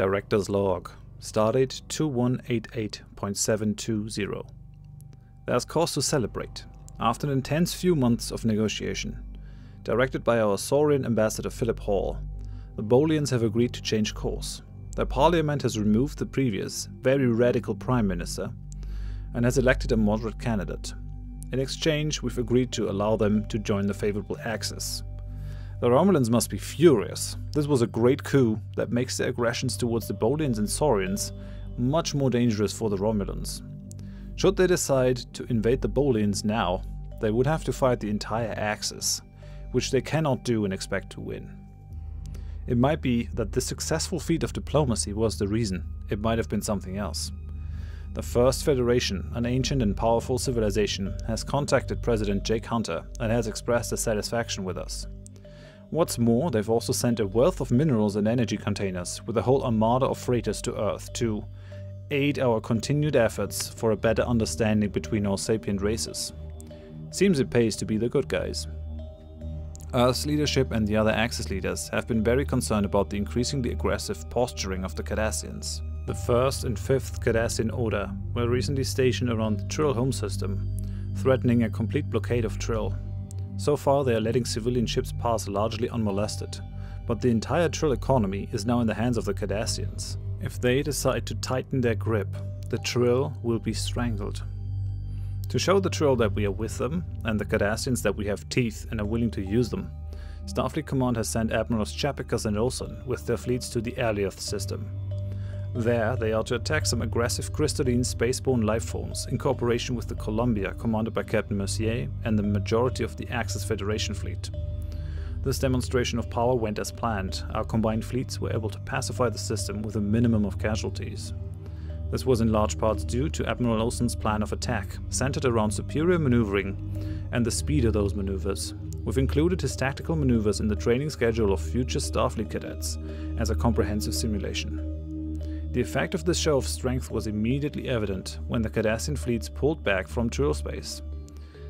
Director's Log, Stardate 2188.720. There's cause to celebrate. After an intense few months of negotiation, directed by our Saurian ambassador Philip Hall, the Bolians have agreed to change course. Their parliament has removed the previous, very radical Prime Minister and has elected a moderate candidate. In exchange, we've agreed to allow them to join the favorable axis. The Romulans must be furious. This was a great coup that makes their aggressions towards the Bolians and Saurians much more dangerous for the Romulans. Should they decide to invade the Bolians now, they would have to fight the entire axis, which they cannot do and expect to win. It might be that this successful feat of diplomacy was the reason. It might have been something else. The First Federation, an ancient and powerful civilization, has contacted President Jake Hunter and has expressed their satisfaction with us. What's more, they've also sent a wealth of minerals and energy containers with a whole armada of freighters to Earth to aid our continued efforts for a better understanding between our sapient races. Seems it pays to be the good guys. Earth's leadership and the other Axis leaders have been very concerned about the increasingly aggressive posturing of the Cardassians. The 1st and 5th Cardassian Order were recently stationed around the Trill home system, threatening a complete blockade of Trill. So far they are letting civilian ships pass largely unmolested, but the entire Trill economy is now in the hands of the Cardassians. If they decide to tighten their grip, the Trill will be strangled. To show the Trill that we are with them, and the Cardassians that we have teeth and are willing to use them, Starfleet Command has sent Admirals Chapikas and Olsen with their fleets to the Aliath system. There, they are to attack some aggressive crystalline spaceborne lifeforms in cooperation with the Columbia, commanded by Captain Mercier, and the majority of the Axis Federation fleet. This demonstration of power went as planned. Our combined fleets were able to pacify the system with a minimum of casualties. This was in large parts due to Admiral Olsen's plan of attack, centered around superior maneuvering and the speed of those maneuvers. We've included his tactical maneuvers in the training schedule of future Starfleet cadets as a comprehensive simulation. The effect of this show of strength was immediately evident when the Cardassian fleets pulled back from Trill space.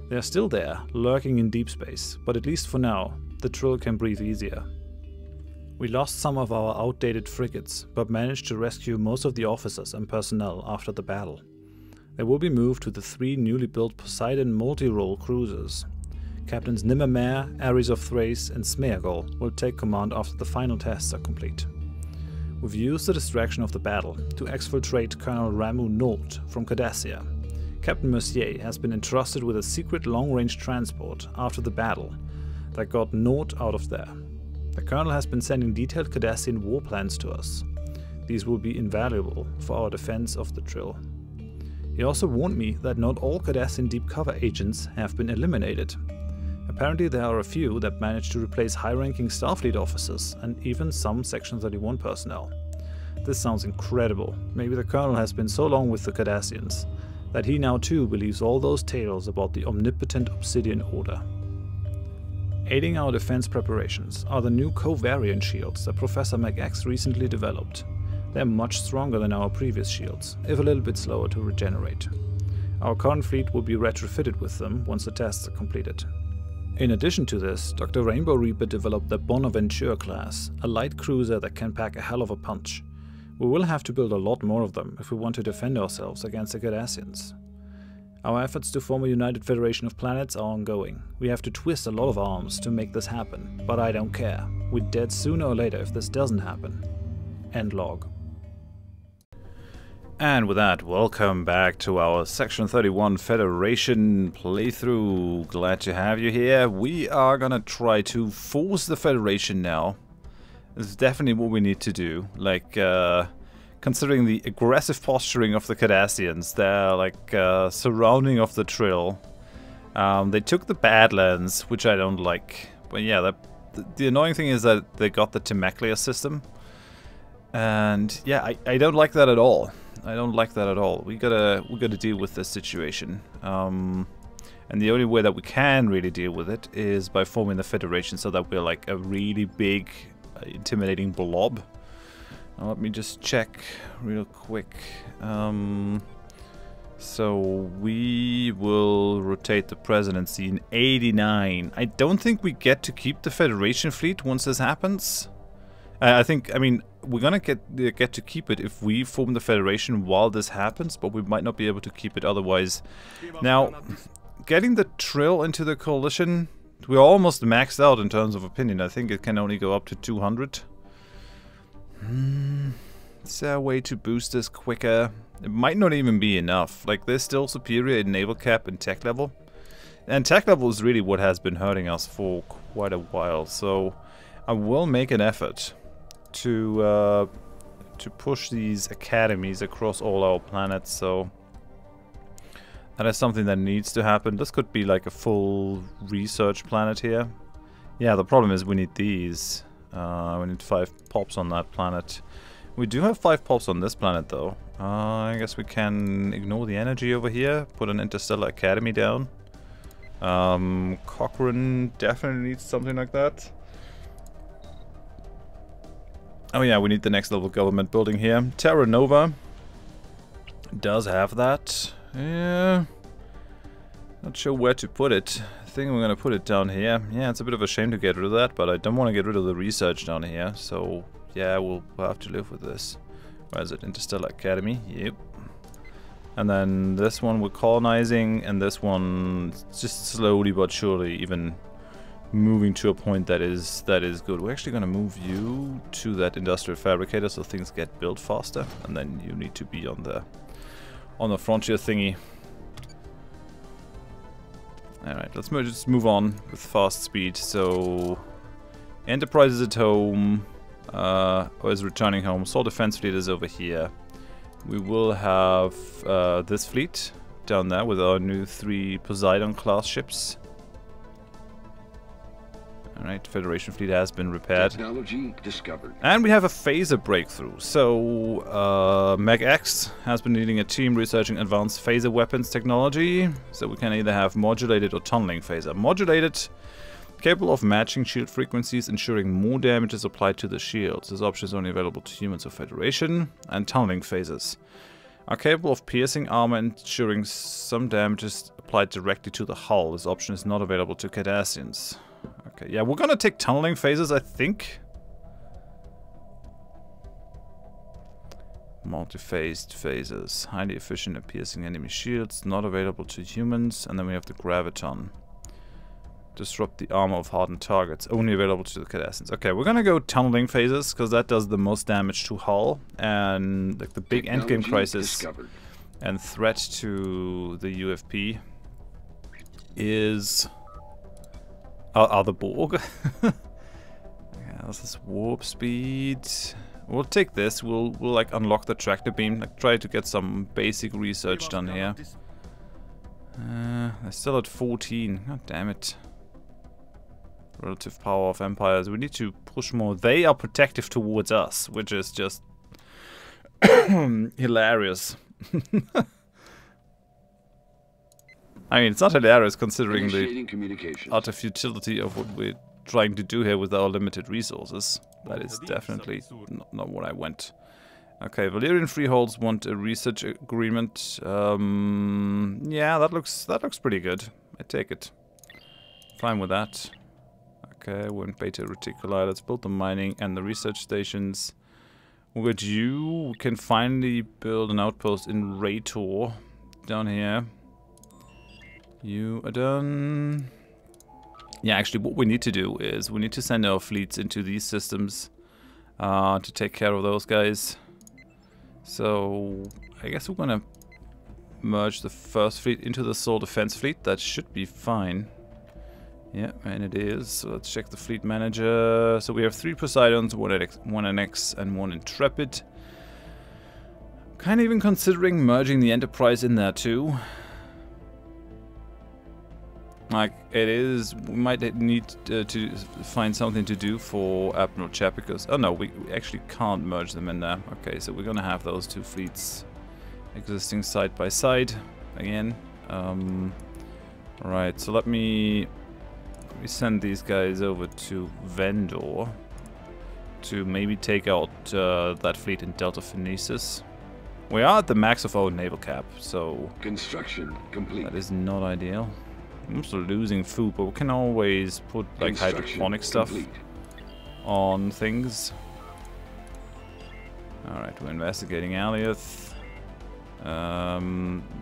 They are still there, lurking in deep space, but at least for now, the Trill can breathe easier. We lost some of our outdated frigates, but managed to rescue most of the officers and personnel after the battle. They will be moved to the 3 newly built Poseidon multi-role cruisers. Captains Nimmermare, Ares of Thrace and Smeagol will take command after the final tests are complete. We've used the distraction of the battle to exfiltrate Colonel Ramu Nolt from Cardassia. Captain Mercier has been entrusted with a secret long-range transport after the battle that got Nolt out of there. The Colonel has been sending detailed Cardassian war plans to us. These will be invaluable for our defense of the Trill. He also warned me that not all Cardassian deep cover agents have been eliminated. Apparently there are a few that managed to replace high-ranking Starfleet officers and even some Section 31 personnel. This sounds incredible. Maybe the Colonel has been so long with the Cardassians that he now too believes all those tales about the omnipotent Obsidian Order. Aiding our defense preparations are the new covariant shields that Professor McX recently developed. They're much stronger than our previous shields, if a little bit slower to regenerate. Our current fleet will be retrofitted with them once the tests are completed. In addition to this, Dr. Rainbow Reaper developed the Bonaventure class, a light cruiser that can pack a hell of a punch. We will have to build a lot more of them if we want to defend ourselves against the Cardassians. Our efforts to form a united federation of planets are ongoing. We have to twist a lot of arms to make this happen, but I don't care. We're dead sooner or later if this doesn't happen. End log. And with that, welcome back to our Section 31 Federation playthrough. Glad to have you here. We are gonna try to force the Federation now. This is definitely what we need to do. Like, considering the aggressive posturing of the Cardassians, their, like, surrounding of the Trill. They took the Badlands, which I don't like. But yeah, the annoying thing is that they got the Temeclia system. And yeah, I don't like that at all. I don't like that at all. We gotta deal with this situation. And the only way that we can really deal with it is by forming the Federation so that we're like a really big, intimidating blob. Now let me just check real quick. So we will rotate the presidency in 89. I don't think we get to keep the Federation fleet once this happens. I think, I mean, we're gonna get to keep it if we form the Federation while this happens, but we might not be able to keep it otherwise. Now, getting the Trill into the coalition, we're almost maxed out in terms of opinion. I think it can only go up to 200. Is there a way to boost this quicker? It might not even be enough. Like, they're still superior in naval cap and tech level. And tech level is really what has been hurting us for quite a while. So I will make an effort to push these academies across all our planets. So that is something that needs to happen. This could be like a full research planet here. Yeah, the problem is we need these. We need 5 pops on that planet. We do have 5 pops on this planet though. I guess we can ignore the energy over here, put an interstellar academy down. Cochrane definitely needs something like that. Oh yeah, we need the next level government building here. Terra Nova does have that. Yeah, not sure where to put it. I think we're gonna put it down here. Yeah, it's a bit of a shame to get rid of that, but I don't want to get rid of the research down here. So yeah, we'll have to live with this. Where is it? Interstellar Academy. Yep. And then this one we're colonizing, and this one just slowly but surely even moving to a point that is good. We're actually gonna move you to that industrial fabricator so things get built faster, and then you need to be on the frontier thingy. Alright, let's just move on with fast speed. So Enterprise is at home, or is returning home. Assault Defense Fleet is over here. We will have this fleet down there with our new 3 Poseidon class ships. Alright, Federation fleet has been repaired. Technology discovered. And we have a phaser breakthrough. So, Meg X has been leading a team researching advanced phaser weapons technology. So we can either have modulated or tunneling phaser. Modulated, capable of matching shield frequencies, ensuring more damage is applied to the shields. This option is only available to humans of Federation. And tunneling phasers are capable of piercing armor, ensuring some damage is applied directly to the hull. This option is not available to Cardassians. Okay, yeah, we're gonna take tunneling phasers, I think. Multi-phased phasers. Highly efficient at piercing enemy shields. Not available to humans. And then we have the graviton. Disrupt the armor of hardened targets. Only available to the Cardassians. Okay, we're gonna go tunneling phasers, because that does the most damage to hull. And like the big endgame crisis and threat to the UFP is... are the Borg. Yeah, this is warp speed. We'll take this. We'll like unlock the tractor beam. Like try to get some basic research done here. They're still at 14. God damn it. Relative power of empires. We need to push more. They are protective towards us, which is just hilarious. I mean, it's not hilarious considering the utter futility of what we're trying to do here with our limited resources. That is definitely not what I want. Okay, Valerian freeholds want a research agreement. Yeah, that looks pretty good. I take it. Fine with that. Okay, we're in Beta Reticuli. Let's build the mining and the research stations. With you, we can finally build an outpost in Raytor down here. You are done. Yeah, actually what we need to do is we need to send our fleets into these systems to take care of those guys. So I guess we're gonna merge the first fleet into the Soul Defense fleet. That should be fine. Yeah, and it is. So let's check the fleet manager. So we have 3 Poseidons, 1 NX and 1 Intrepid. Kind of even considering merging the Enterprise in there too. Like, it is, we might need to find something to do for Admiral Chap, because, oh no, we actually can't merge them in there. Okay, so we're gonna have those 2 fleets existing side by side again. Right, so let me send these guys over to Vendor to maybe take out that fleet in Delta Phoenicis. We are at the max of our naval cap, so construction complete. That is not ideal. I'm also losing food, but we can always put like hydroponic stuff on things. Alright, we're investigating Alioth.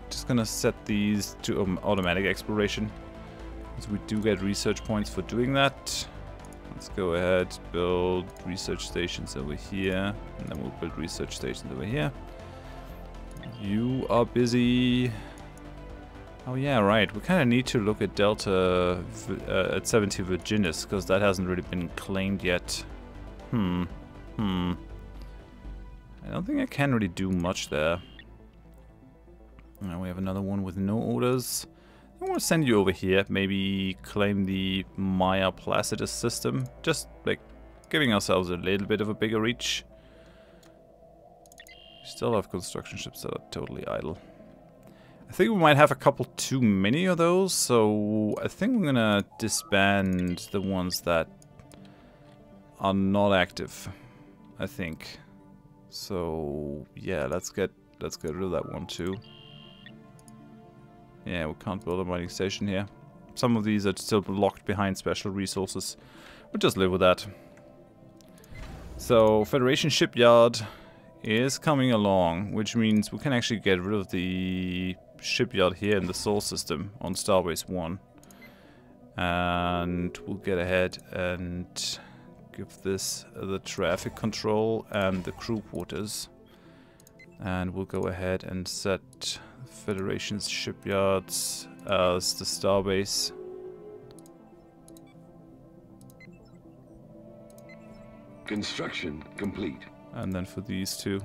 Just gonna set these to automatic exploration. So we do get research points for doing that. Let's go ahead, build research stations over here. And then we'll build research stations over here. You are busy. Oh yeah, right. We kind of need to look at Delta at 70 Virginis, because that hasn't really been claimed yet. I don't think I can really do much there. Now we have another one with no orders. I want to send you over here. Maybe claim the Maya Placidus system. Just like giving ourselves a little bit of a bigger reach. We still have construction ships that are totally idle. I think we might have a couple too many of those, so I think I'm gonna disband the ones that are not active. I think. So yeah, let's get rid of that one too. Yeah, we can't build a mining station here. Some of these are still locked behind special resources. We'll just live with that. So Federation shipyard is coming along, which means we can actually get rid of the shipyard here in the Sol system on Starbase 1. And we'll get ahead and give this the traffic control and the crew quarters. And we'll go ahead and set Federation's shipyards as the Starbase. Construction complete. And then for these two.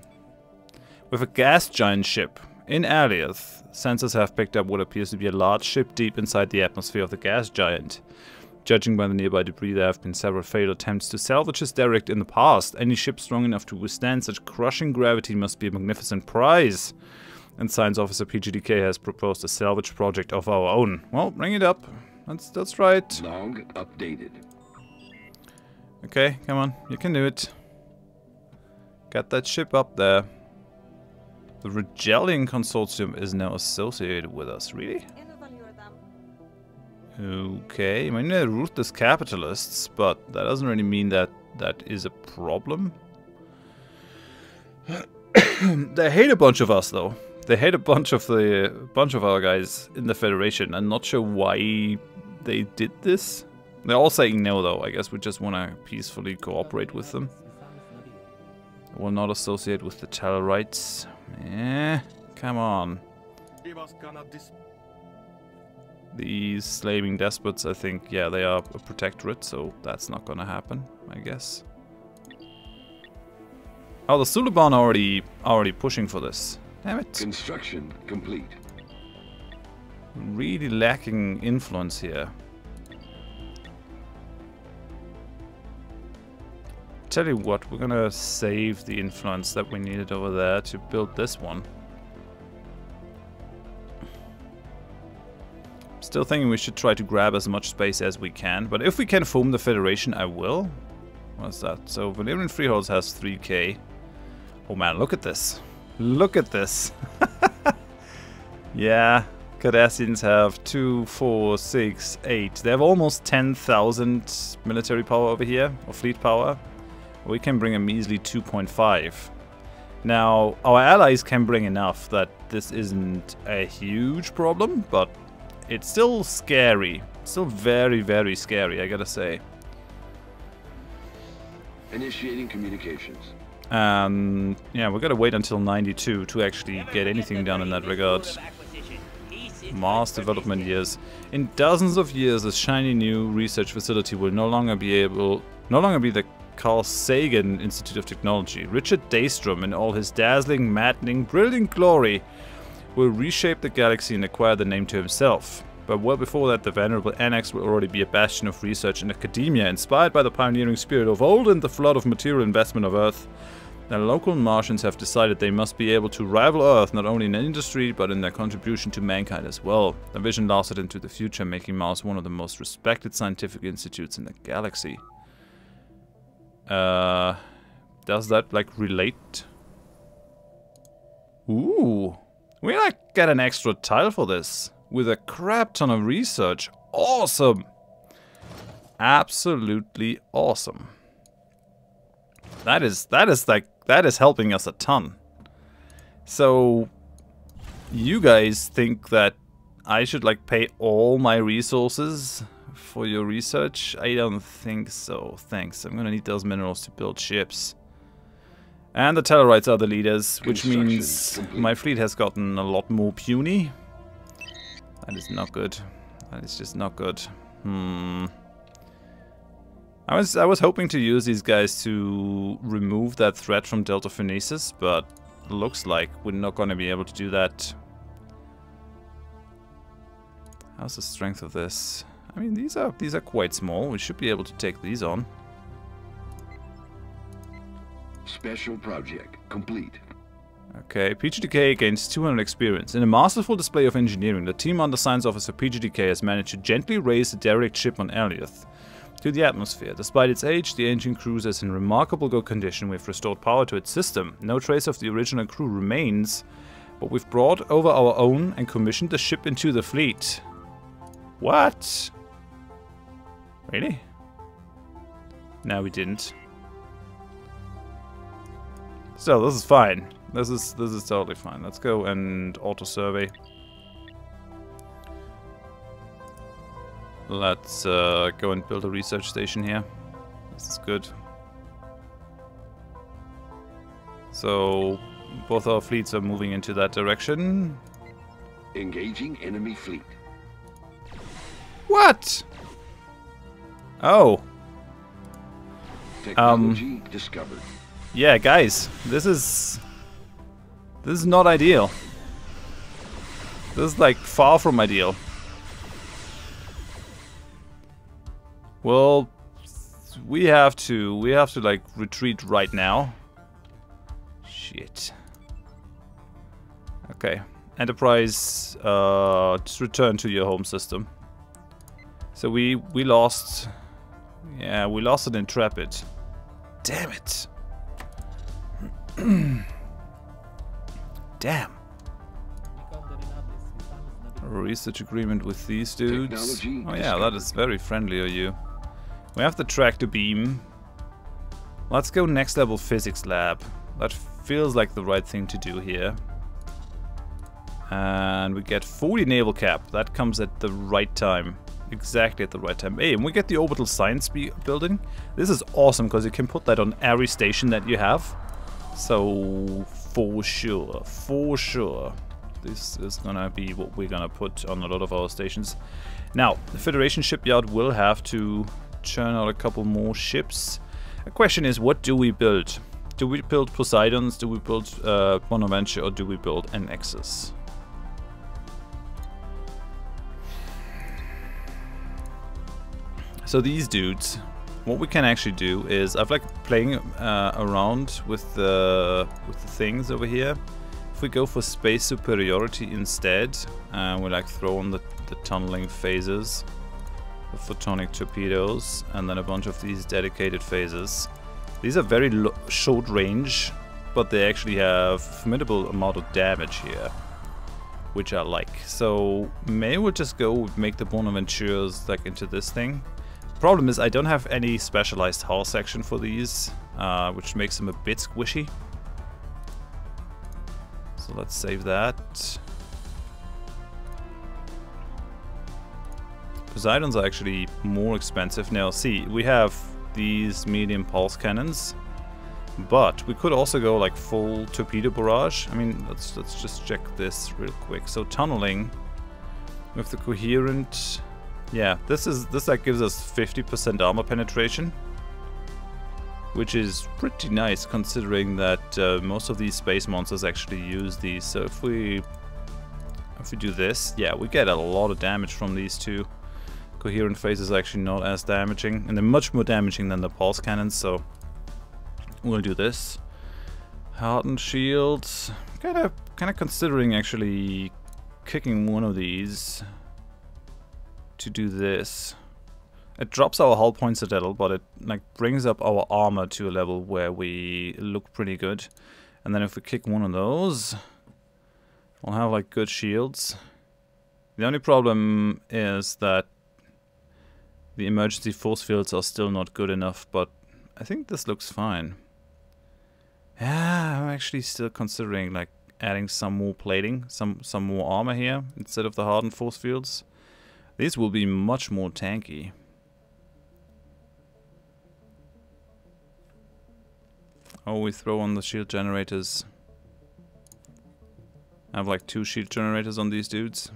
With a gas giant ship in Alioth, sensors have picked up what appears to be a large ship deep inside the atmosphere of the gas giant. Judging by the nearby debris, there have been several failed attempts to salvage this derelict in the past. Any ship strong enough to withstand such crushing gravity must be a magnificent prize. And Science Officer PGDK has proposed a salvage project of our own. Well, bring it up. That's right. Log updated. Okay, come on. You can do it. Get that ship up there. The Regellian Consortium is now associated with us. Really? Okay, I mean, they're ruthless capitalists, but that doesn't really mean that that is a problem. They hate a bunch of us, though. They hate a bunch of our guys in the Federation. I'm not sure why they did this. They're all saying no, though. I guess we just want to peacefully cooperate with them. Will not associate with the Tellarites. Eh, come on. These slaving despots, I think, yeah, they are a protectorate, so that's not gonna happen, I guess. Oh, the Suliban are already pushing for this. Damn it. Construction complete. Really lacking influence here. Tell you what, we're gonna save the influence that we needed over there to build this one. Still thinking we should try to grab as much space as we can, but if we can form the Federation, I will. What's that? So Valerian Freeholds has 3k. Oh man, look at this. Look at this. Yeah, Cardassians have 2, 4, 6, 8. They have almost 10,000 military power over here, or fleet power. We can bring a measly 2.5. Now, our allies can bring enough that this isn't a huge problem, but it's still scary. Still very, very scary, I gotta say. Initiating communications. And yeah, we gotta wait until 92 to actually get anything done in that regard. Mars development years. In dozens of years, this shiny new research facility will no longer be the Carl Sagan Institute of Technology. Richard Daystrom, in all his dazzling, maddening, brilliant glory, will reshape the galaxy and acquire the name to himself. But well before that, the venerable Annex will already be a bastion of research and academia, inspired by the pioneering spirit of old and the flood of material investment of Earth. The local Martians have decided they must be able to rival Earth not only in industry, but in their contribution to mankind as well. The vision lasted into the future, making Mars one of the most respected scientific institutes in the galaxy. Does that, like, relate? Ooh. We, like, get an extra tile for this. With a crap ton of research. Awesome! Absolutely awesome. That is like that is helping us a ton. So, you guys think that I should like pay all my resources for your research? I don't think so. Thanks. I'm gonna need those minerals to build ships. And the Tellarites are the leaders, which means my fleet has gotten a lot more puny. That is not good. That is just not good. I was hoping to use these guys to remove that threat from Delta Phonesis, but looks like we're not going to be able to do that. How's the strength of this? I mean, these are quite small. We should be able to take these on. Special project complete. Okay, PGDK gains 200 experience. In a masterful display of engineering, the team under Science Officer PGDK has managed to gently raise the derelict ship on Elioth to the atmosphere. Despite its age, the ancient cruiser is in remarkable good condition. We've restored power to its system. No trace of the original crew remains, but we've brought over our own and commissioned the ship into the fleet. What? Really? No, we didn't. So this is fine. This is totally fine. Let's go and auto survey. Let's go and build a research station here. This is good. So both our fleets are moving into that direction. Engaging enemy fleet. What? Oh. Technology discovered. Yeah, guys, this is not ideal. This is like far from ideal. Well, we have to like retreat right now. Shit. Okay, Enterprise, just return to your home system. So we lost. Yeah, we lost an Intrepid. Damn it. Damn. A research agreement with these dudes. Oh yeah, that is very friendly of you. We have the tractor beam. Let's go next level physics lab. That feels like the right thing to do here. And we get 40 naval cap. That comes at the right time. Exactly at the right time. Hey, and we get the orbital science building. This is awesome because you can put that on every station that you have. So for sure, this is gonna be what we're gonna put on a lot of our stations. Now, the Federation shipyard will have to churn out a couple more ships. The question is, what do we build? Do we build Poseidons? Do we build Bonaventure? Or do we build an Nexus? So these dudes, what we can actually do is, I've like playing around with the things over here. If we go for space superiority instead, we like throw on the tunneling phases, the photonic torpedoes, and then a bunch of these dedicated phases. These are very short range, but they actually have formidable amount of damage here, which I like. So maybe we'll just go make the Bonaventures like into this thing. Problem is I don't have any specialized hull section for these, which makes them a bit squishy. So let's save that. Poseidons are actually more expensive. Now see, we have these medium pulse cannons, but we could also go like full torpedo barrage. I mean, let's just check this real quick. So tunneling with the coherent. Yeah, this like gives us 50% armor penetration, which is pretty nice considering that most of these space monsters actually use these. So if we do this, yeah, we get a lot of damage from these two. Coherent phase is actually not as damaging, and they're much more damaging than the pulse cannons. So we'll do this. Hardened shields. Kind of considering actually kicking one of these to do this. It drops our hull points a little, but it like brings up our armor to a level where we look pretty good. And then if we kick one of those, we'll have like good shields. The only problem is that the emergency force fields are still not good enough, but I think this looks fine. Yeah, I'm actually still considering like adding some more plating, some more armor here instead of the hardened force fields. These will be much more tanky. Oh, we throw on the shield generators. I have like 2 shield generators on these dudes.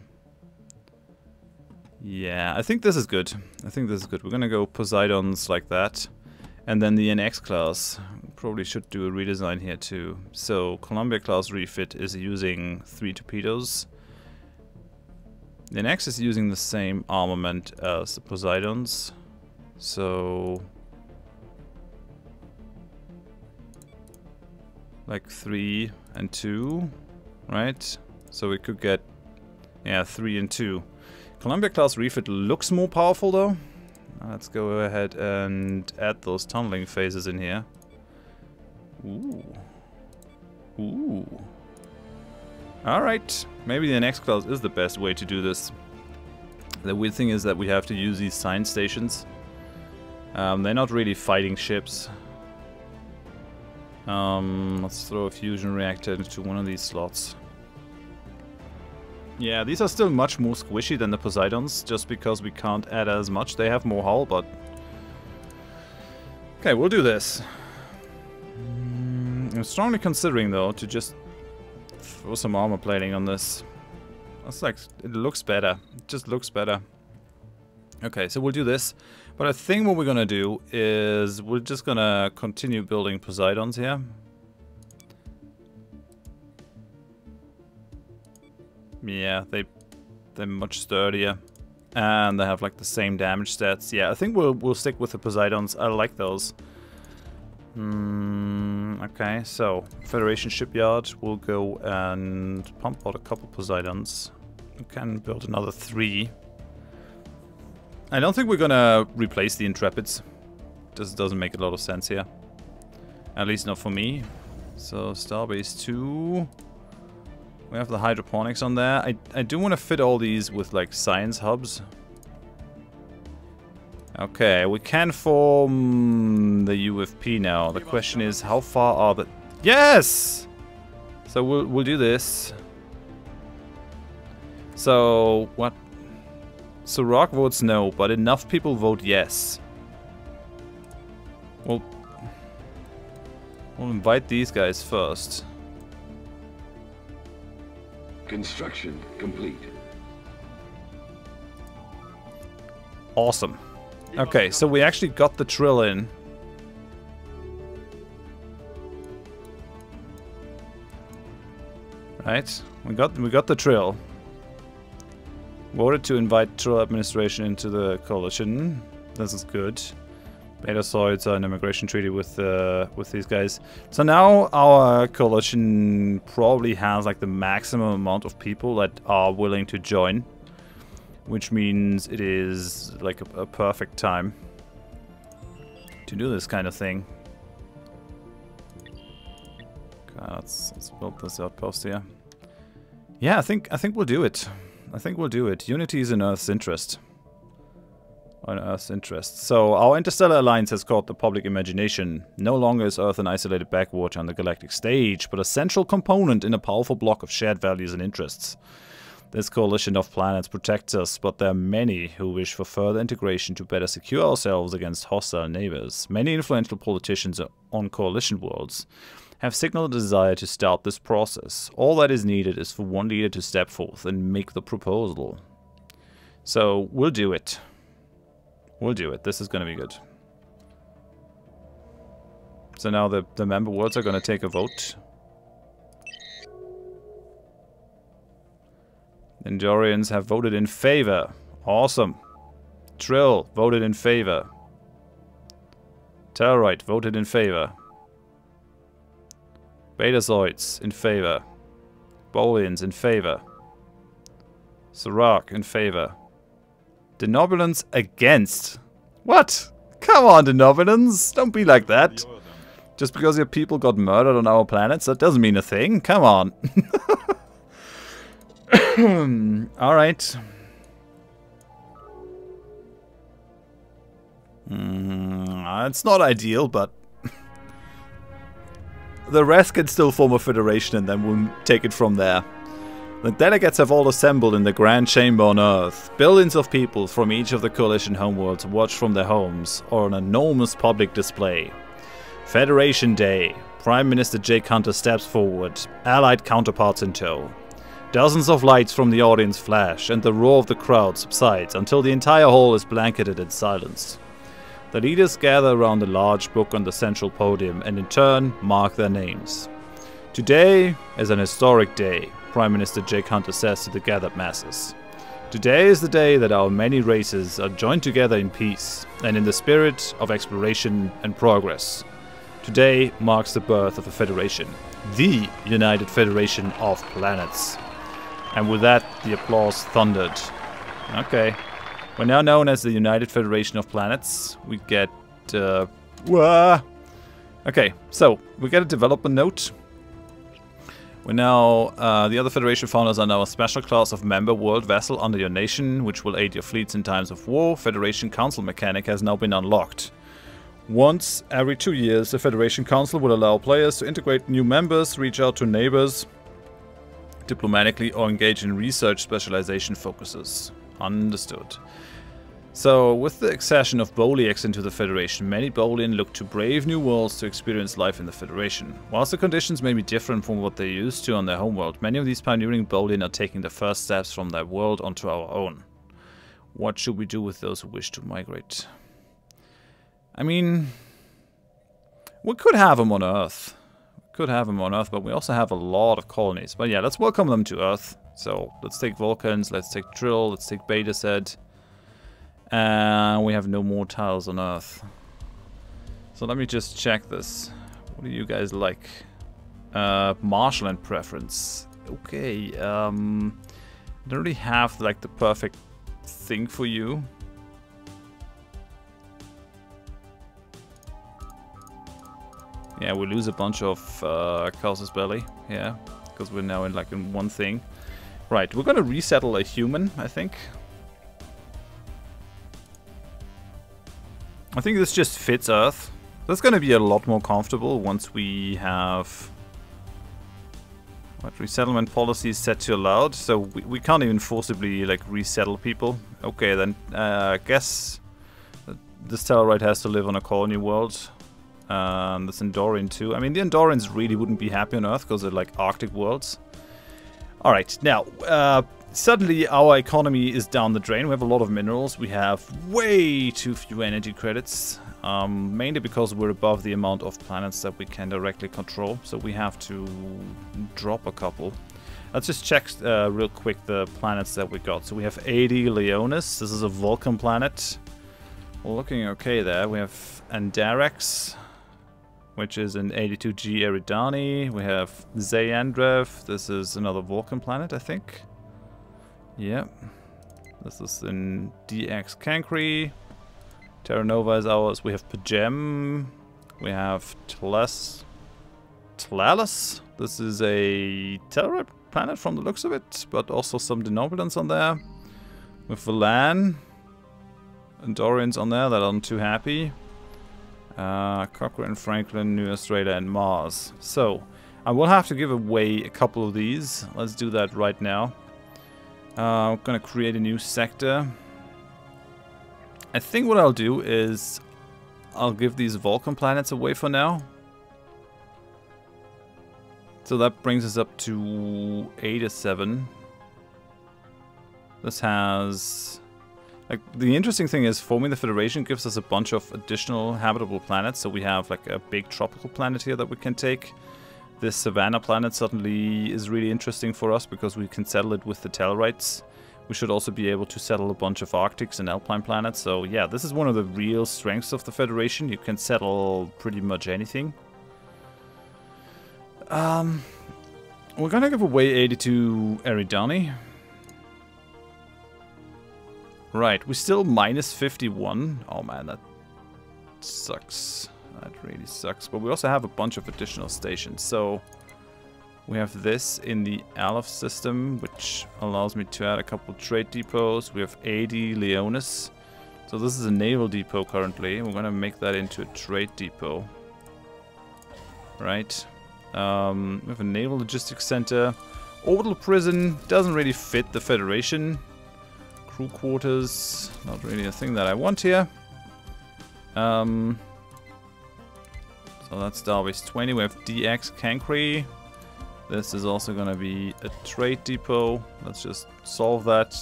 Yeah, I think this is good. I think this is good. We're gonna go Poseidons like that. And then the NX class. Probably should do a redesign here too. So, Columbia class refit is using 3 torpedoes. The NX is using the same armament as the Poseidons. So... like 3 and 2, right? So we could get, yeah, 3 and 2. Columbia class refit looks more powerful though. Let's go ahead and add those tunneling phases in here. Ooh. Ooh. Alright, maybe the next class is the best way to do this. The weird thing is that we have to use these science stations. They're not really fighting ships. Let's throw a fusion reactor into one of these slots. Yeah, these are still much more squishy than the Poseidons, just because we can't add as much. They have more hull, but... okay, we'll do this. I'm strongly considering, though, to just throw some armor plating on this. That's like... it looks better. It just looks better. Okay, so we'll do this. But I think what we're gonna do is we're just gonna continue building Poseidons here. Yeah, they're much sturdier. And they have like the same damage stats. Yeah, I think we'll stick with the Poseidons. I like those. Okay, so Federation Shipyard will go and pump out a couple Poseidons. We can build another 3. I don't think we're gonna replace the Intrepids. This doesn't make a lot of sense here. At least not for me. So, Starbase 2. We have the hydroponics on there. I do want to fit all these with, like, science hubs. Okay, we can form the UFP now. The question is, how far are the... yes! So, we'll do this. So, what... so Rock votes no, but enough people vote yes. We'll invite these guys first. Construction complete. Awesome. Okay, so we actually got the Trill in. Right? We got the Trill. Voted to invite Trill administration into the coalition. This is good. Betazoids are an immigration treaty with these guys. So now our coalition probably has like the maximum amount of people that are willing to join, which means it is like a perfect time to do this kind of thing. Okay, let's build this outpost here. Yeah, I think we'll do it. I think we'll do it. Unity is in Earth's interest. On Earth's interest. So, our interstellar alliance has caught the public imagination. No longer is Earth an isolated backwater on the galactic stage, but a central component in a powerful block of shared values and interests. This coalition of planets protects us, but there are many who wish for further integration to better secure ourselves against hostile neighbors. Many influential politicians on coalition worlds have signaled a desire to start this process. All that is needed is for one leader to step forth and make the proposal. So, we'll do it. We'll do it. This is going to be good. So now the member worlds are going to take a vote. Endorians have voted in favor. Awesome. Trill voted in favor. Tellurite voted in favor. Betazoids in favor. Bolians in favor. Serac in favor. Denobulans against. What? Come on, Denobulans. Don't be like that. Just because your people got murdered on our planets, that doesn't mean a thing. Come on. Alright. It's not ideal, but... the rest can still form a federation and then we'll take it from there. The delegates have all assembled in the Grand Chamber on Earth. Billions of people from each of the Coalition homeworlds watch from their homes, or an enormous public display. Federation Day. Prime Minister Jake Hunter steps forward, allied counterparts in tow. Dozens of lights from the audience flash, and the roar of the crowd subsides until the entire hall is blanketed in silence. The leaders gather around a large book on the central podium and in turn mark their names. Today is an historic day, Prime Minister Jake Hunter says to the gathered masses. Today is the day that our many races are joined together in peace and in the spirit of exploration and progress. Today marks the birth of a federation, the United Federation of Planets. And with that, the applause thundered. Okay. We're now known as the United Federation of Planets. We get... Okay, so we get a development note. We're now... the other Federation founders are now a special class of member world vessel under your nation, which will aid your fleets in times of war. Federation Council mechanic has now been unlocked. Once every 2 years, the Federation Council will allow players to integrate new members, reach out to neighbors diplomatically, or engage in research specialization focuses. Understood. So, with the accession of Boliacs into the Federation, many Bolian look to brave new worlds to experience life in the Federation. Whilst the conditions may be different from what they're used to on their homeworld, many of these pioneering Bolian are taking the first steps from their world onto our own. What should we do with those who wish to migrate? I mean, we could have them on Earth. But we also have a lot of colonies. But yeah, let's welcome them to Earth. So, let's take Vulcans, let's take Trill, let's take Beta Set. And we have no more tiles on Earth. So let me just check this. What do you guys like? Marshland preference. Okay, don't really have like the perfect thing for you. Yeah, we lose a bunch of Casus Belli, yeah, because we're now in one thing. Right, we're gonna resettle a human, I think. I think this just fits Earth. That's gonna be a lot more comfortable once we have resettlement policies set to allowed. So we can't even forcibly resettle people. Okay, then I guess this Tellarite has to live on a colony world. This Andorian too. I mean, the Andorians really wouldn't be happy on Earth because they're like Arctic worlds. Alright, now, suddenly our economy is down the drain. We have a lot of minerals. We have way too few energy credits. Mainly because we're above the amount of planets that we can directly control. So we have to drop a couple. Let's just check real quick the planets that we got. So we have 80 Leonis. This is a Vulcan planet. We're looking okay there. We have Andarax, which is an 82G Eridani. We have Zayandrev. This is another Vulcan planet, I think. Yep. This is in DX Cancri. Terra Nova is ours. We have Pajem. We have Tlalis. This is a Tellarite planet from the looks of it, but also some Denobulans on there. With Valan. Andorians on there that aren't too happy. Cochrane, Franklin, New Australia, and Mars. So, I will have to give away a couple of these. Let's do that right now. I'm gonna create a new sector. I think what I'll do is I'll give these Vulcan planets away for now. So that brings us up to 87. This has... the interesting thing is forming the Federation gives us a bunch of additional habitable planets. So we have like a big tropical planet here that we can take. This Savannah planet suddenly is really interesting for us because we can settle it with the Tellarites. We should also be able to settle a bunch of Arctics and Alpine planets. So yeah, this is one of the real strengths of the Federation. You can settle pretty much anything. We're gonna give away 82 Eridani. Right, we're still minus 51. Oh man, that sucks. That really sucks. But we also have a bunch of additional stations. So we have this in the Aleph system, which allows me to add a couple trade depots. We have 80 Leonis. So this is a naval depot currently. We're going to make that into a trade depot. Right. We have a naval logistics center. Orbital prison doesn't really fit the Federation. Crew quarters, not really a thing that I want here. So that's Starbase 20. We have DX Cancri. This is also going to be a trade depot. Let's just solve that.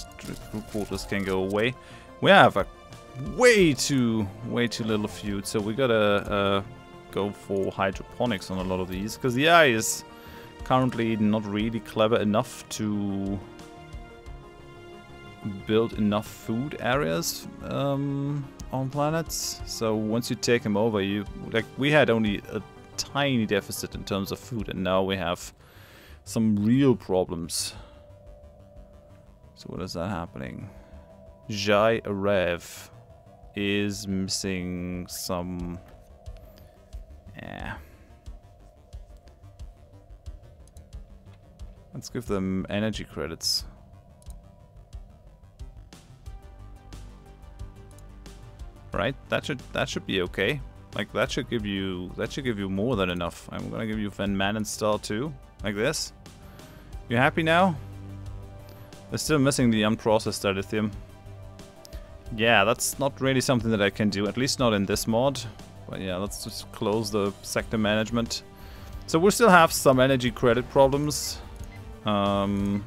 Crew quarters can go away. We have a way too little feud, so we gotta go for hydroponics on a lot of these, because the AI is currently not really clever enough to build enough food areas on planets. So once you take them over, we had only a tiny deficit in terms of food, and now we have some real problems. So what is that happening? Jai Arev is missing some... Let's give them energy credits. Right? That should be okay. Like that should give you more than enough. I'm gonna give you Van Manen Star too, like this. You happy now? They're still missing the unprocessed lithium. Yeah, that's not really something that I can do, at least not in this mod. But yeah, let's just close the sector management. So we'll still have some energy credit problems. Starbase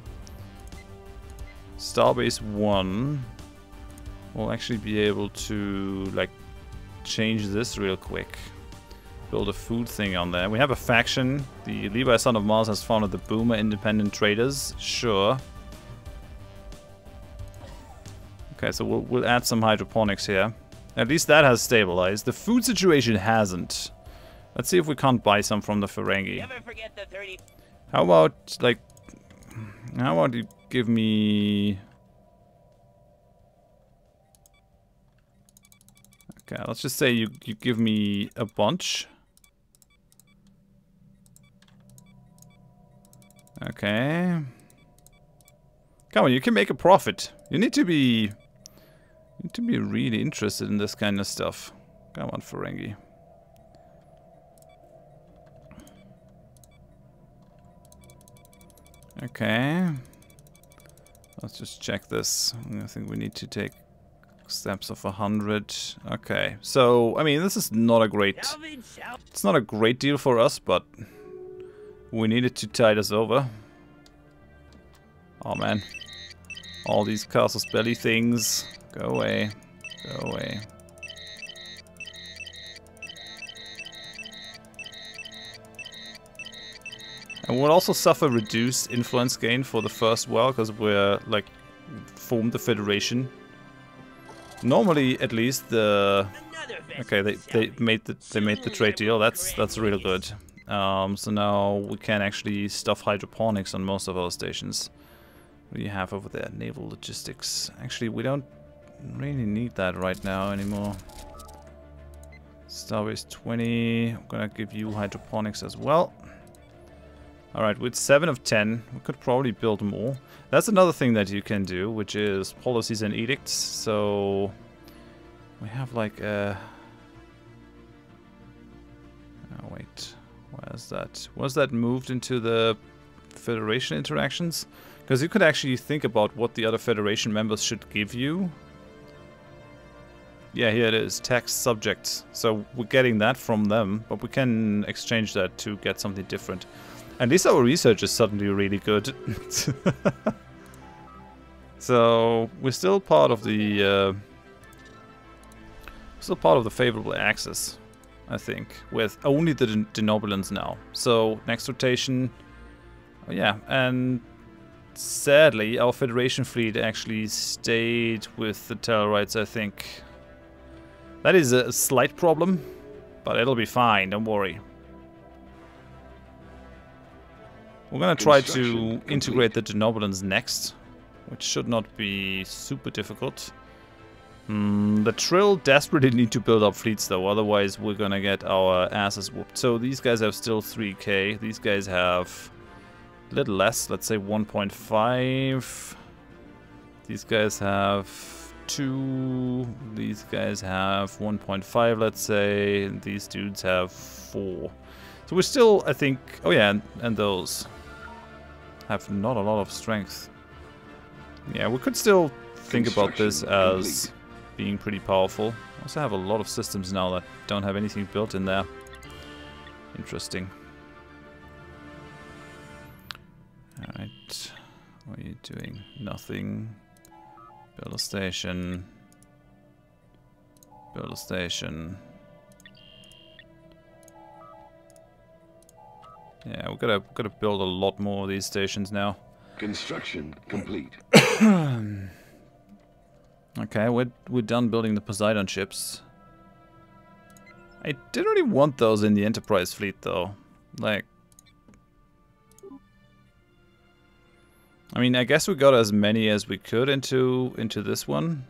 1 will actually be able to like change this real quick. Build a food thing on there. We have a faction. The Levi Son of Mars has founded the Boomer Independent Traders. Sure. Okay, so we'll add some hydroponics here. At least that has stabilized. The food situation hasn't. Let's see if we can't buy some from the Ferengi. How about, like... How about you give me... Okay, let's just say you give me a bunch. Okay. Come on, you can make a profit. You need to be really interested in this kind of stuff. Come on, Ferengi. Okay. Let's just check this. I think we need to take steps of 100. Okay. So, I mean, this is not a great... It's not a great deal for us, but we needed to tide us over. Oh, man. All these Casus Belli things. Go away. Go away. And we'll also suffer reduced influence gain for the first while, because we're, like, formed the Federation. Normally, at least, the... Okay, they made the trade deal. That's really good. So now we can actually stuff hydroponics on most of our stations. What do you have over there? Naval logistics. Actually, we don't really need that right now anymore. Starbase 20. I'm gonna give you hydroponics as well. Alright, with 7 of 10, we could probably build more. That's another thing that you can do, which is policies and edicts. So we have like a... Oh wait, where's that? Was that moved into the Federation interactions? Because you could actually think about what the other Federation members should give you. Yeah, here it is, tax subjects. So we're getting that from them, but we can exchange that to get something different. At least our research is suddenly really good. So we're still part of the favorable axis, I think, with only the denobulans now. So next rotation, oh yeah, and sadly our Federation fleet actually stayed with the Tellarites, I think. That is a slight problem, but it'll be fine, don't worry. We're gonna try to integrate the denobulans next, which should not be super difficult. The Trill desperately need to build up fleets though, otherwise we're gonna get our asses whooped. So these guys have still 3k, these guys have a little less, let's say 1.5. These guys have 2, these guys have 1.5, let's say, and these dudes have 4. So So we still, I think... Oh yeah, and those have not a lot of strength. Yeah, we could still think about this as being pretty powerful. We also have a lot of systems now that don't have anything built in there. Interesting. Alright. What are you doing? Nothing. Build a station. Build a station. Yeah, we've got to build a lot more of these stations now. Construction complete. Okay, we're done building the Poseidon ships. I didn't really want those in the Enterprise fleet though. Like, I mean, I guess we got as many as we could into this one.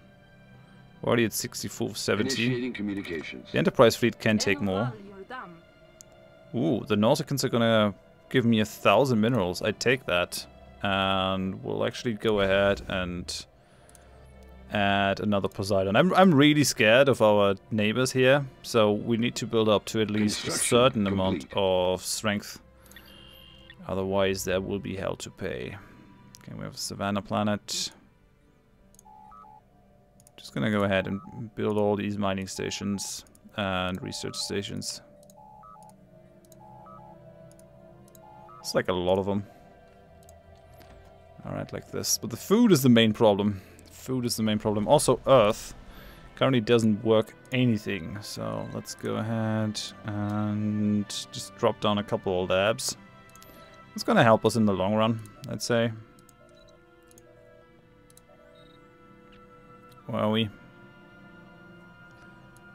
We're already at 64, 70. Initiating communications. The Enterprise fleet can take more. Ooh, the Nauticans are gonna give me 1,000 minerals. I'd take that. And we'll actually go ahead and add another Poseidon. I'm really scared of our neighbors here, so we need to build up to at least a certain amount of strength. Otherwise, there will be hell to pay. Okay, we have a Savannah planet. Just gonna go ahead and build all these mining stations and research stations. It's like a lot of them. Alright, like this. But the food is the main problem. Food is the main problem. Also, Earth currently doesn't work anything. So let's go ahead and just drop down a couple of labs. It's gonna help us in the long run, I'd say. Where are we?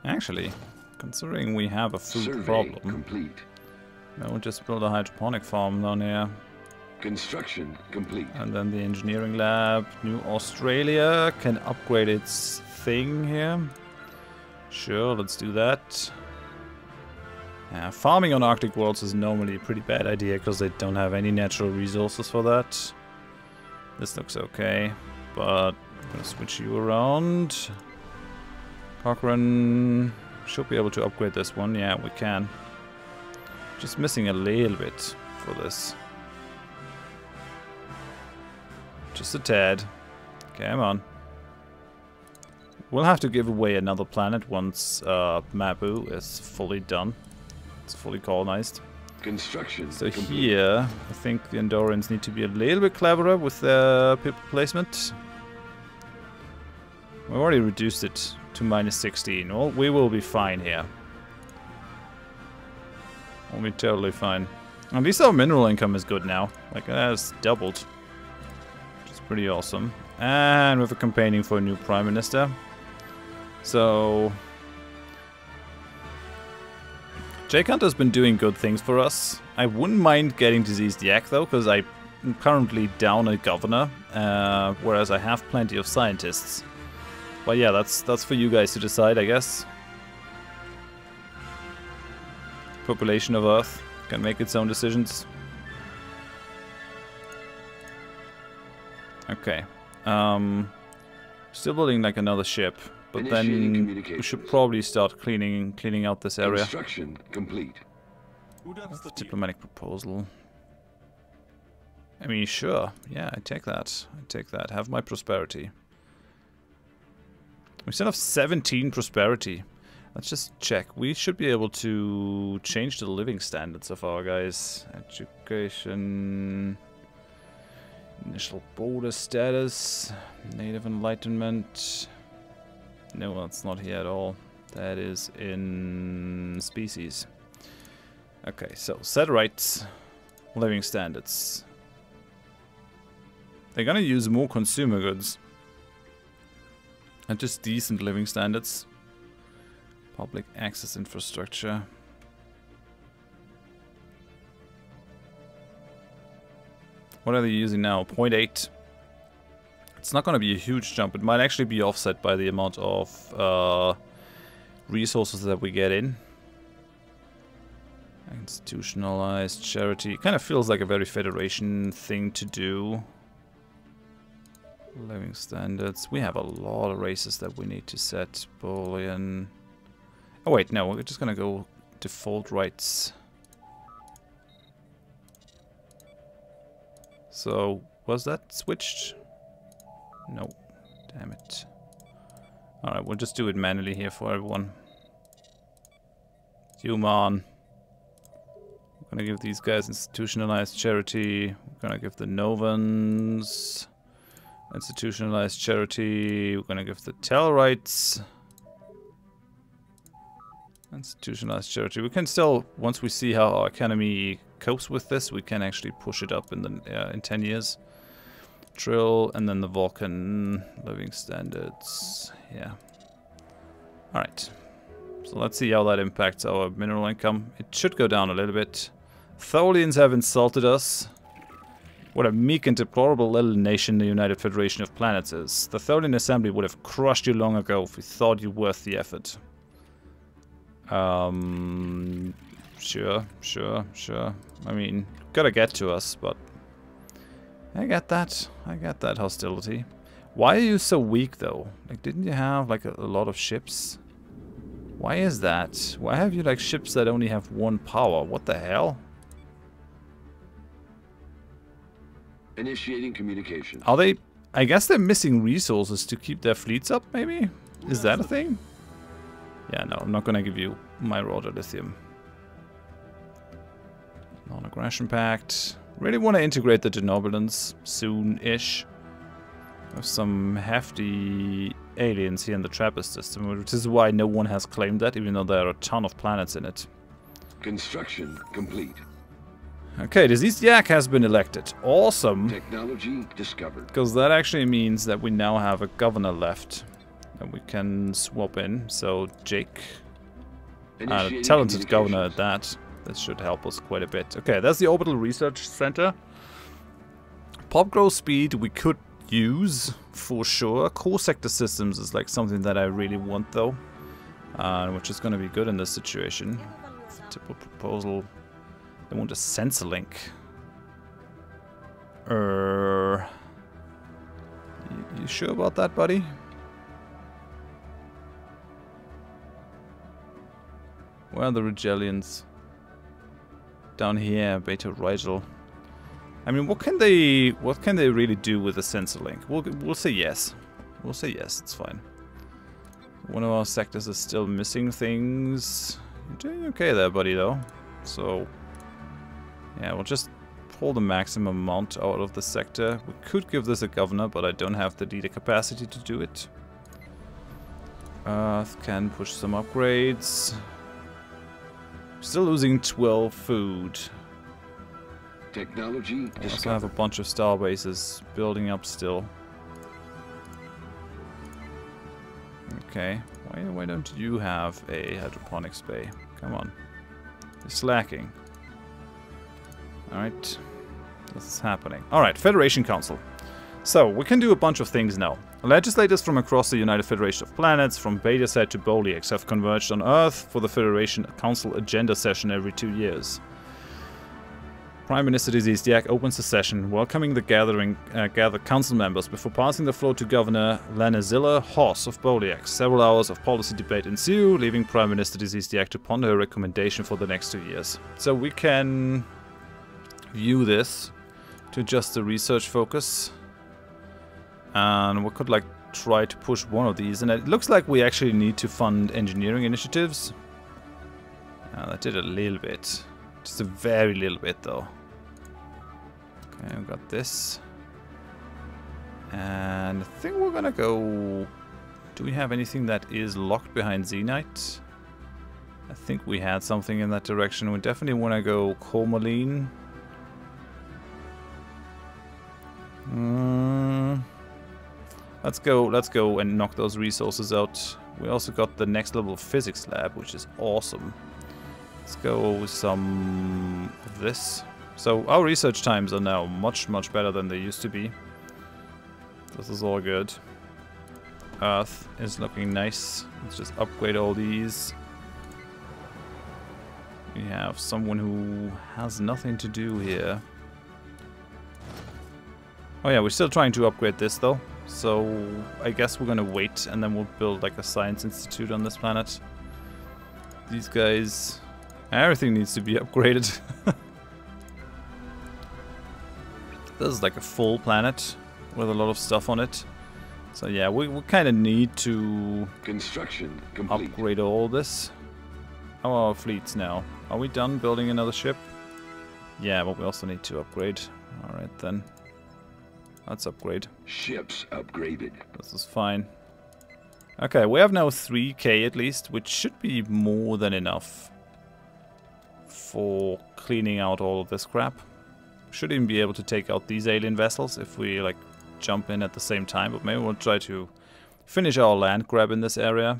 Actually, considering we have a food problem, complete. we'll just build a hydroponic farm down here. Construction complete. And then the engineering lab. New Australia can upgrade its thing here. Sure, let's do that. Farming on Arctic worlds is normally a pretty bad idea because they don't have any natural resources for that. This looks okay, but I'm gonna switch you around. Cochrane should be able to upgrade this one. Yeah, we can. Just missing a little bit for this. Just a tad. Come on. We'll have to give away another planet once Mabu is fully done. It's fully colonized. Construction so complete. Here, I think the Andorians need to be a little bit cleverer with their people placement. We've already reduced it to -16. Well, we will be fine here. We'll be totally fine. At least our mineral income is good now. Like, it has doubled. Which is pretty awesome. And we have a campaigning for a new Prime Minister. So... Jake Hunter's been doing good things for us. I wouldn't mind getting Diseased Yak though, because I'm currently down a governor, whereas I have plenty of scientists. But yeah, that's for you guys to decide, I guess. Population of Earth can make its own decisions. Okay. Still building like another ship, but then we should probably start cleaning out this area. Construction complete. Diplomatic proposal. I mean, sure. Yeah, I take that. I take that. Have my prosperity. We still have 17 prosperity. Let's just check. We should be able to change the living standards of our guys. Education. Initial border status. Native enlightenment. No, that's not here at all. That is in species. Okay, so set rights. Living standards. They're gonna use more consumer goods. And just decent living standards. Public access infrastructure. What are they using now? 0.8. It's not going to be a huge jump. It might actually be offset by the amount of resources that we get in. Institutionalized charity. It kind of feels like a very Federation thing to do. Living standards. We have a lot of races that we need to set. Boolean. Oh wait, no, we're just gonna go default rights. So, was that switched? No. Damn it. Alright, we'll just do it manually here for everyone. Human. We're gonna give these guys institutionalized charity. We're gonna give the Novans institutionalized charity. We're gonna give the Tellarites institutionalized charity. We can still, once we see how our academy copes with this, we can actually push it up in the in 10 years. Trill, and then the Vulcan living standards. Yeah. Alright. So let's see how that impacts our mineral income. It should go down a little bit. Tholians have insulted us. What a meek and deplorable little nation the United Federation of Planets is. The Tholian Assembly would have crushed you long ago if we thought you worth the effort. Sure. I mean, gotta get to us, but I get that. I get that hostility. Why are you so weak, though? Like, didn't you have, like, a lot of ships? Why is that? Why have you, like, ships that only have one power? What the hell? Initiating communication. Are they... I guess they're missing resources to keep their fleets up, maybe? Is that a thing? Yeah, no, I'm not gonna give you my raw lithium. Non-aggression pact. Really want to integrate the Denobulans soon-ish. With some hefty aliens here in the Trappist system, which is why no one has claimed that, even though there are a ton of planets in it. Construction complete. Okay, Diseased Yak has been elected. Awesome. Technology discovered. Because that actually means that we now have a governor left that we can swap in. So Jake, a talented governor at that. That should help us quite a bit. Okay, that's the Orbital Research Center. Pop growth speed we could use for sure. Core sector systems is like something that I really want though, which is going to be good in this situation. Typical proposal. They want a sensor link. You sure about that, buddy? Where are the Rigelians? Down here, Beta Rigel. I mean, what can they really do with a sensor link? We'll say yes. We'll say yes. It's fine. One of our sectors is still missing things. You're doing okay there, buddy, though. So, yeah, we'll just pull the maximum amount out of the sector. We could give this a governor, but I don't have the data capacity to do it. Earth can push some upgrades. Still losing 12 food. Technology I also have a bunch of star bases building up still. Okay, why don't you have a hydroponics bay? Come on. You're slacking. Alright. This is happening. Alright, Federation Council. So, we can do a bunch of things now. Legislators from across the United Federation of Planets, from Betaset to Boliex, have converged on Earth for the Federation Council agenda session every 2 years. Prime Minister Diseased Yak opens the session, welcoming the gathered council members before passing the floor to Governor Lanazilla Hoss of Boliex. Several hours of policy debate ensue, leaving Prime Minister Diseased Yak to ponder her recommendation for the next 2 years. So we can view this to adjust the research focus. And we could like try to push one of these, and it looks like we actually need to fund engineering initiatives. That did a little bit, just a very little bit though. Okay, we've got this, and I think we're gonna go. Do we have anything that is locked behind Zenite? I think we had something in that direction. We definitely want to go Cormoline. Let's go and knock those resources out. We also got the next level physics lab, which is awesome. Let's go with some of this. So our research times are now much better than they used to be. This is all good. Earth is looking nice. Let's just upgrade all these. We have someone who has nothing to do here. Oh yeah, we're still trying to upgrade this though. So I guess we're gonna wait and then we'll build like a science institute on this planet. These guys, everything needs to be upgraded. This is like a full planet with a lot of stuff on it. So yeah, we kind of need to Construction complete. upgrade all this. How are our fleets now? Are we done building another ship? Yeah, but we also need to upgrade. Alright then. Let's upgrade. Ships upgraded. This is fine. Okay, we have now 3k at least, which should be more than enough for cleaning out all of this crap. Should even be able to take out these alien vessels if we like jump in at the same time, but maybe we'll try to finish our land grab in this area.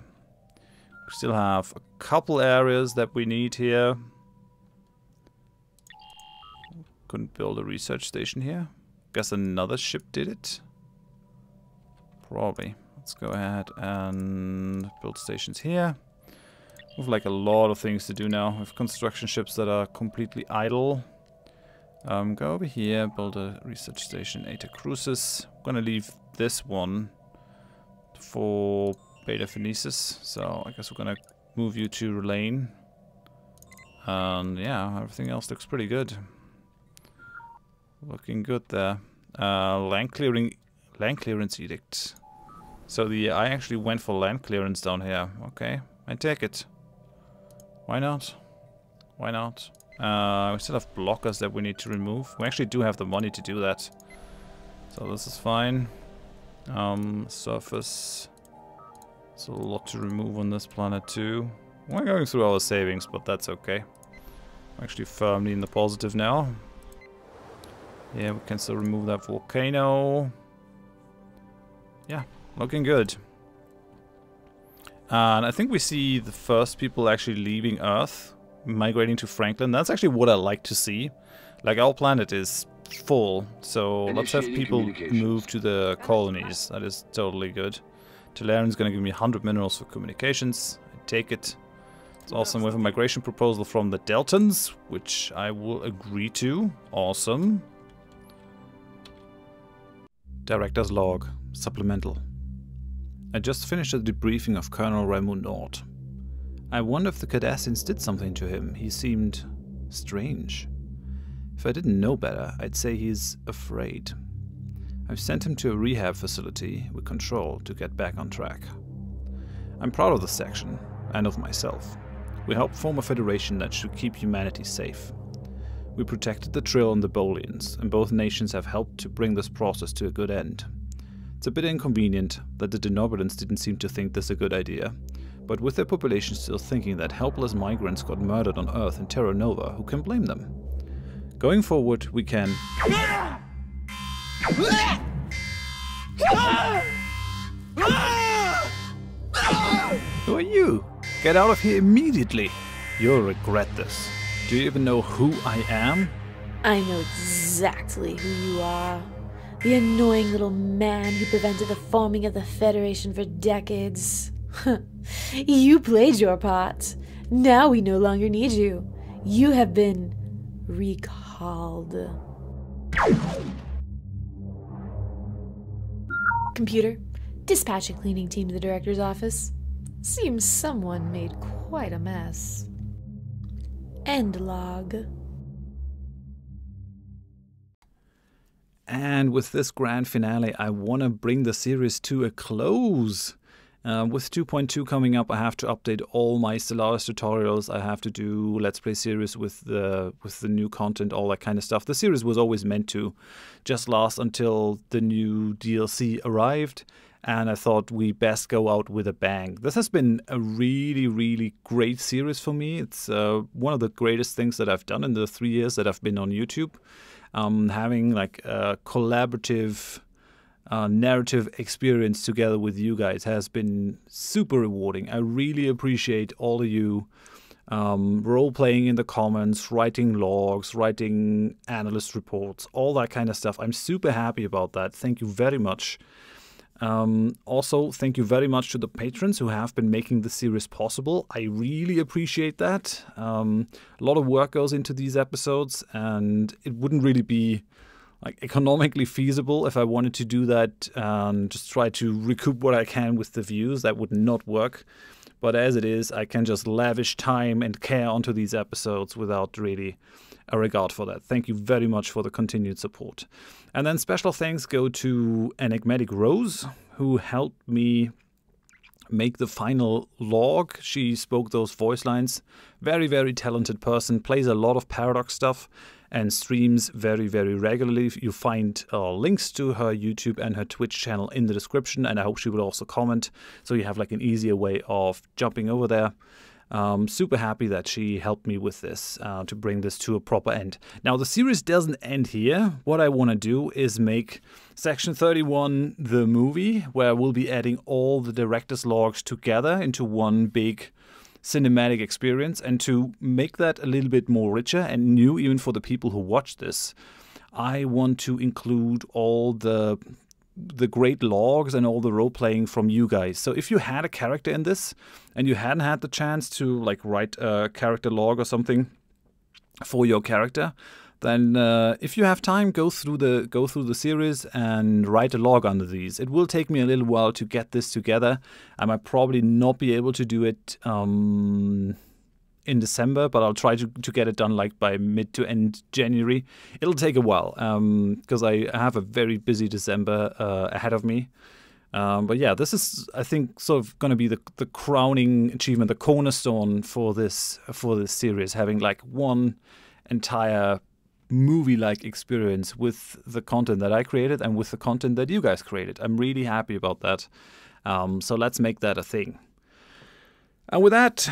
We still have a couple areas that we need here. Couldn't build a research station here. Guess another ship did it. Probably. Let's go ahead and build stations here. We have like a lot of things to do now. We have construction ships that are completely idle. Go over here, build a research station, Eta Crucis. I'm gonna leave this one for Beta Phoenicis, so I guess we're gonna move you to Relane. And yeah, everything else looks pretty good. Looking good there. Land clearance edict. So I actually went for land clearance down here. Okay, I take it. Why not? Why not? We still have blockers that we need to remove. We actually do have the money to do that. So this is fine. Surface. There's a lot to remove on this planet too. We're going through our savings, but that's okay. I'm actually firmly in the positive now. Yeah, we can still remove that volcano. Yeah, looking good. And I think we see the first people actually leaving Earth, migrating to Franklin. That's actually what I like to see. Like, our planet is full, so let's have people move to the colonies. That is totally good. Tellarian's gonna give me 100 minerals for communications. I take it. It's awesome. We have a migration proposal from the Deltans, which I will agree to. Awesome. Director's log. Supplemental. I just finished a debriefing of Colonel Ramu Nord. I wonder if the Cardassians did something to him. He seemed strange. If I didn't know better, I'd say he's afraid. I've sent him to a rehab facility with control to get back on track. I'm proud of the section, and of myself. We helped form a federation that should keep humanity safe. We protected the Trill and the Bolians, and both nations have helped to bring this process to a good end. It's a bit inconvenient that the Denobulans didn't seem to think this a good idea, but with their population still thinking that helpless migrants got murdered on Earth in Terra Nova, who can blame them? Going forward, we can... Who are you? Get out of here immediately! You'll regret this. Do you even know who I am? I know exactly who you are. The annoying little man who prevented the forming of the Federation for decades. You played your part. Now we no longer need you. You have been recalled. Computer, dispatch a cleaning team to the director's office. Seems someone made quite a mess. End log. And with this grand finale, I want to bring the series to a close. With 2.2 coming up, I have to update all my Stellaris tutorials. I have to do Let's Play series with the new content, all that kind of stuff. The series was always meant to just last until the new DLC arrived, and I thought we best go out with a bang. This has been a really, really great series for me. It's one of the greatest things that I've done in the 3 years that I've been on YouTube. Having like a collaborative narrative experience together with you guys has been super rewarding. I really appreciate all of you role-playing in the comments, writing logs, writing analyst reports, all that kind of stuff. I'm super happy about that. Thank you very much. Also, thank you very much to the patrons who have been making the series possible. I really appreciate that. A lot of work goes into these episodes, and it wouldn't really be like economically feasible if I wanted to do that and just try to recoup what I can with the views. That would not work. But as it is, I can just lavish time and care onto these episodes without really a regard for that. Thank you very much for the continued support. And then special thanks go to Enigmatic Rose, who helped me make the final log. She spoke those voice lines. Very, very talented person, plays a lot of Paradox stuff and streams very, very regularly. You find links to her YouTube and her Twitch channel in the description, and I hope she will also comment, so you have like an easier way of jumping over there. Super happy that she helped me with this to bring this to a proper end. Now, the series doesn't end here. What I want to do is make Section 31 the movie, where we'll be adding all the director's logs together into one big cinematic experience. And to make that a little bit more richer and new even for the people who watch this, I want to include all the great logs and all the role-playing from you guys. So if you had a character in this and you hadn't had the chance to like write a character log or something for your character, then if you have time, go through the series and write a log under these. It will take me a little while to get this together. I might probably not be able to do it in December, but I'll try to get it done like by mid to end January. It'll take a while because I have a very busy December ahead of me. But yeah, this is, I think, sort of going to be the crowning achievement, the cornerstone for this series, having like one entire movie-like experience with the content that I created and with the content that you guys created. I'm really happy about that. So let's make that a thing. And with that,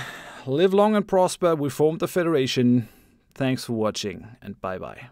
live long and prosper. We formed the Federation. Thanks for watching, and bye-bye.